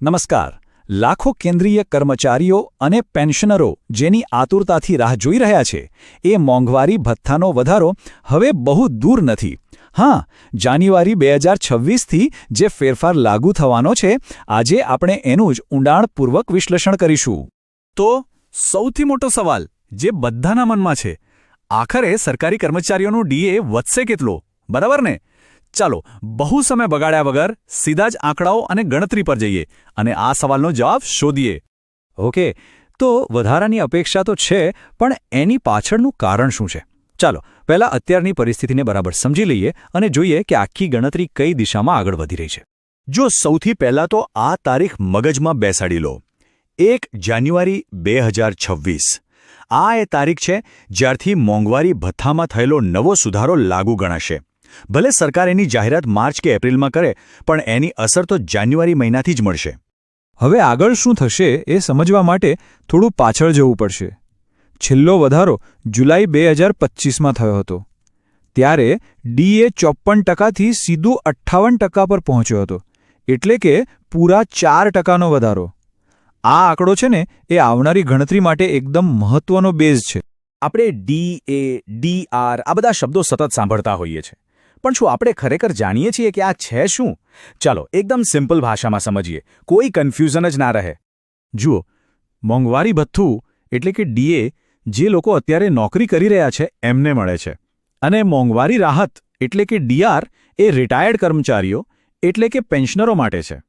નમસ્કાર. લાખો કેન્દ્રીય કર્મચારીઓ અને પેન્શનરો જેની આતુરતાથી રાહ જોઈ રહ્યા છે એ મોંઘવારી ભથ્થાનો વધારો હવે બહુ દૂર નથી. હા, જાન્યુઆરી 2026થી જે ફેરફાર લાગુ થવાનો છે, આજે આપણે એનું જ ઊંડાણપૂર્વક વિશ્લેષણ કરીશું. તો સૌથી મોટો સવાલ જે બધાના મનમાં છે, આખરે સરકારી કર્મચારીઓનું ડીએ વધશે કેટલો, બરાબર ને? ચાલો, બહુ સમય બગાડ્યા વગર સીધા જ આંકડાઓ અને ગણતરી પર જઈએ અને આ સવાલનો જવાબ શોધીએ. ઓકે, તો વધારાની અપેક્ષા તો છે, પણ એની પાછળનું કારણ શું છે? ચાલો પહેલાં અત્યારની પરિસ્થિતિને બરાબર સમજી લઈએ અને જોઈએ કે આખી ગણતરી કઈ દિશામાં આગળ વધી રહી છે. જો સૌથી પહેલાં તો આ તારીખ મગજમાં બેસાડી લો, 1 જાન્યુઆરી 2026. આ એ તારીખ છે જ્યારથી મોંઘવારી ભથ્થામાં થયેલો નવો સુધારો લાગુ ગણાશે. ભલે સરકાર એની જાહેરાત માર્ચ કે એપ્રિલમાં કરે, પણ એની અસર તો જાન્યુઆરી મહિનાથી જ મળશે. હવે આગળ શું થશે એ સમજવા માટે થોડું પાછળ જવું પડશે. છેલ્લો વધારો જુલાઈ 2025માં થયો હતો. ત્યારે ડીએ 54%થી સીધું 58% પર પહોંચ્યો હતો, એટલે કે પૂરા 4%નો વધારો. આ આંકડો છે ને, એ આવનારી ગણતરી માટે એકદમ મહત્વનો બેઝ છે. આપણે ડીએ, ડીઆર આ બધા શબ્દો સતત સાંભળતા હોઈએ છીએ, પણ શું આપણે ખરેખર જાણીએ છીએ કે આ છે શું? ચાલો એકદમ સિમ્પલ ભાષામાં સમજીએ, કોઈ કન્ફ્યુઝન જ ના રહે. જુઓ, મોંઘવારી ભથ્થું એટલે કે ડીએ જે લોકો અત્યારે નોકરી કરી રહ્યા છે એમને મળે છે, અને મોંઘવારી રાહત એટલે કે ડીઆર એ રિટાયર્ડ કર્મચારીઓ એટલે કે પેન્શનરો માટે છે.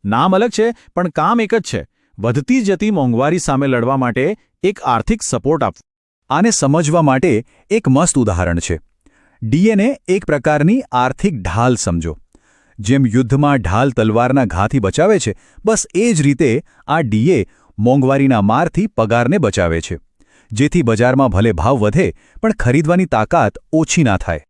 નામ અલગ છે, પણ કામ એક જ છે: વધતી જતી મોંઘવારી સામે લડવા માટે એક આર્થિક સપોર્ટ આપવો. આને સમજવા માટે એક મસ્ત ઉદાહરણ છે. ડીએને એક પ્રકારની આર્થિક ઢાલ સમજો. જેમ યુદ્ધમાં ઢાલ તલવારના ઘાથી બચાવે છે, બસ એ જ રીતે આ ડીએ મોંઘવારીના મારથી પગારને બચાવે છે, જેથી બજારમાં ભલે ભાવ વધે પણ ખરીદવાની તાકાત ઓછી ના થાય.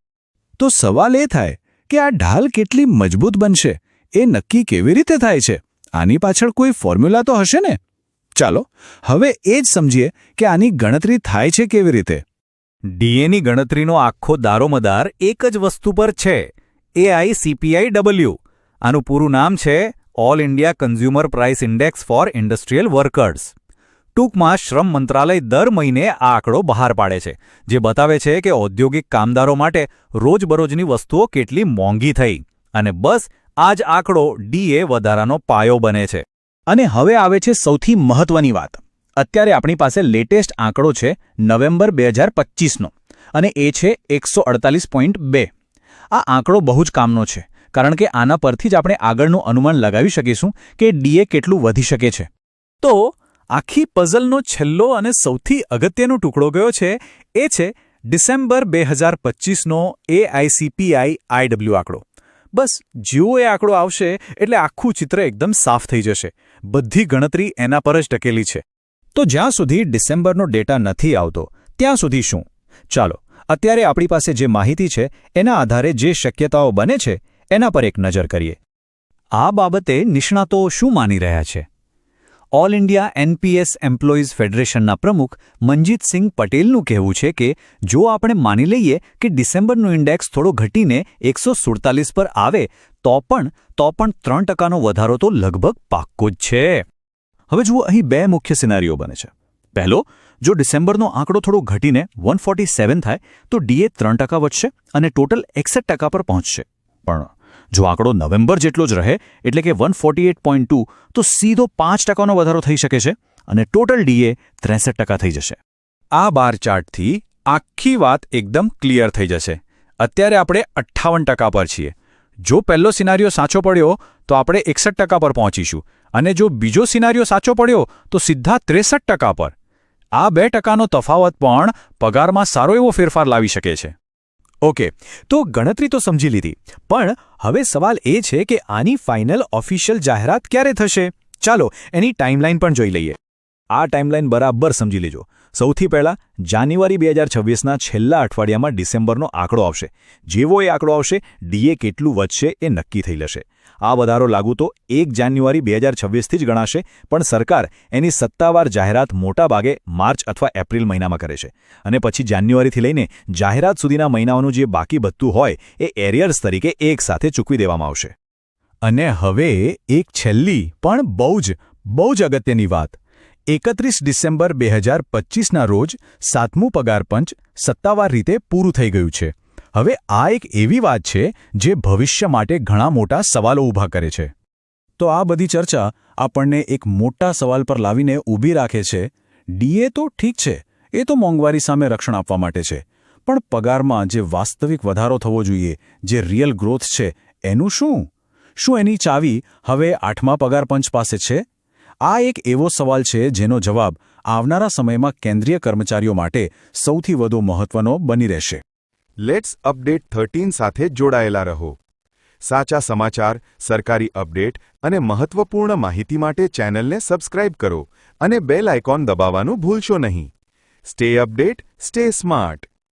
તો સવાલ એ થાય કે આ ઢાલ કેટલી મજબૂત બનશે એ નક્કી કેવી રીતે થાય છે? આની પાછળ કોઈ ફોર્મ્યુલા તો હશે ને? ચાલો હવે એ જ સમજીએ કે આની ગણતરી થાય છે કેવી રીતે. ડીએની ગણતરીનો આખો દારોમદાર એક જ વસ્તુ પર છે: AICPIW. આનું પૂરું નામ છે all India consumer price index four industrial workers. ટૂંકમાં શ્રમ મંત્રાલય દર મહિને આ આંકડો બહાર પાડે છે, જે બતાવે છે કે ઔદ્યોગિક કામદારો માટે રોજબરોજની વસ્તુઓ કેટલી મોંઘી થઈ. અને બસ આ જ આંકડો ડીએ વધારાનો પાયો બને છે. અને હવે આવે છે સૌથી મહત્વની વાત. અત્યારે આપણી પાસે લેટેસ્ટ આંકડો છે નવેમ્બર 2025નો, અને એ છે 148.2. આ આંકડો બહુ જ કામનો છે, કારણ કે આના પરથી જ આપણે આગળનું અનુમાન લગાવી શકીશું કે ડીએ કેટલું વધી શકે છે. તો આખી પઝલનો છેલ્લો અને સૌથી અગત્યનો ટુકડો ગયો છે, એ છે ડિસેમ્બર 2025નો AICPI-IW આંકડો. બસ જેવો એ આંકડો આવશે એટલે આખું ચિત્ર એકદમ સાફ થઈ જશે. બધી ગણતરી એના પર જ ટકેલી છે. તો જ્યાં સુધી ડિસેમ્બરનો ડેટા નથી આવતો ત્યાં સુધી શું? ચાલો અત્યારે આપણી પાસે જે માહિતી છે એના આધારે જે શક્યતાઓ બને છે એના પર એક નજર કરીએ. આ બાબતે નિષ્ણાતો શું માની રહ્યા છે? ઓલ ઇન્ડિયા NPS એમ્પ્લોઈઝ ફેડરેશનના પ્રમુખ મનજીતસિંહ પટેલનું કહેવું છે કે જો આપણે માની લઈએ કે ડિસેમ્બરનું ઇન્ડેક્સ થોડો ઘટીને 147 પર આવે તો પણ 3%નો વધારો તો લગભગ પાક્કો જ છે. હવે જુઓ, અહીં બે મુખ્ય સિનારીઓ બને છે. પહેલો, જો ડિસેમ્બરનો આંકડો થોડો ઘટીને 147 થાય તો ડીએ 3% વધશે અને ટોટલ 61% પર પહોંચશે. પણ જો આંકડો નવેમ્બર જેટલો જ રહે એટલે કે 148.2, તો સીધો 5%નો વધારો થઈ શકે છે અને ટોટલ ડીએ 63% થઈ જશે. આ બાર ચાર્ટથી આખી વાત એકદમ ક્લિયર થઈ જશે. અત્યારે આપણે 58% પર છીએ. જો પહેલો સિનારીઓ સાચો પડ્યો તો આપણે 61% પર પહોંચીશું, અને જો બીજો સિનારીઓ સાચો પડ્યો તો સીધા 63% પર. આ 2%નો તફાવત પણ પગારમાં સારો એવો ફેરફાર લાવી શકે છે. ઓકે, તો ગણતરી તો સમજી લીધી, પણ હવે સવાલ એ છે કે આની ફાઇનલ ઓફિશિયલ જાહેરાત ક્યારે થશે? ચાલો એની ટાઈમલાઈન પણ જોઈ લઈએ. આ ટાઈમલાઈન બરાબર સમજી લેજો. સૌથી પહેલાં જાન્યુઆરી 2026ના છેલ્લા અઠવાડિયામાં ડિસેમ્બરનો આંકડો આવશે. જેવો એ આંકડો આવશે, ડીએ કેટલું વધશે એ નક્કી થઈ જશે. આ વધારો લાગુ તો 1 જાન્યુઆરી 2026થી જ ગણાશે, પણ સરકાર એની સત્તાવાર જાહેરાત મોટાભાગે માર્ચ અથવા એપ્રિલ મહિનામાં કરે છે, અને પછી જાન્યુઆરીથી લઈને જાહેરાત સુધીના મહિનાઓનું જે બાકી બચતું હોય એ એરિયર્સ તરીકે એક સાથે ચૂકવી દેવામાં આવશે. અને હવે એક છેલ્લી પણ બહુ જ અગત્યની વાત 31 ડિસેમ્બર 2025ના રોજ 7મું પગારપંચ સત્તાવાર રીતે પૂરું થઈ ગયું છે. હવે આ એક એવી વાત છે જે ભવિષ્ય માટે ઘણા મોટા સવાલો ઊભા કરે છે. તો આ બધી ચર્ચા આપણને એક મોટા સવાલ પર લાવીને ઊભી રાખે છે. ડીએ તો ઠીક છે, એ તો મોંઘવારી સામે રક્ષણ આપવા માટે છે, પણ પગારમાં જે વાસ્તવિક વધારો થવો જોઈએ, જે રિયલ ગ્રોથ છે, એનું શું? શું એની ચાવી હવે 8મા પગારપંચ પાસે છે? આ એક એવો સવાલ છે જેનો જવાબ આવનારા સમયમાં કેન્દ્રીય કર્મચારીઓ માટે સૌથી વધુ મહત્વનો બની રહેશે. લેટ્સ અપડેટ 13 સાથે જોડાયેલા રહો. સાચા સમાચાર, સરકારી અપડેટ અને મહત્વપૂર્ણ માહિતી માટે ચેનલને સબસ્ક્રાઇબ કરો અને બેલ આઇકોન દબાવવાનું ભૂલશો નહીં. Stay update, stay smart.